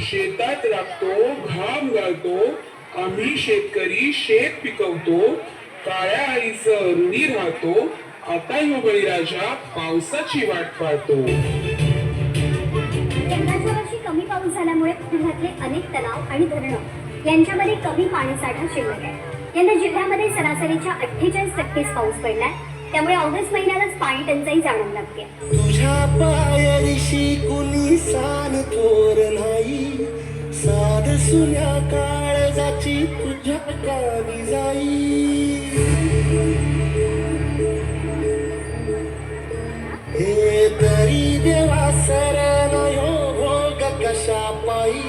शेतात राबतो, घाम गाळतो, आम्ही शेतकरी शेत पिकवतो, काळ्या आईचं ऋणी राहतो, आता यो बळीराजा पावसाची वाट पाहतो. यंदाच्या वर्षी कमी पाऊस झाल्यामुळे जिल्ह्यातले अनेक तलाव आणि धरणं यांच्यामध्ये कमी पाणीसाठा शिल्लक आहे. यंदा जिल्ह्यामध्ये सरासरीच्या 48% पाऊस पडलाय. त्यामुळे ऑगस्ट महिन्यातच पाणी टंचाई जाणवू लागते. तुझ्या पायरीशी कुणी सान थोर नाही, साध सुन्या काळजाची तुझ्या कानी जाई. हे तरी देवा सरण यो भोग कशा पायी,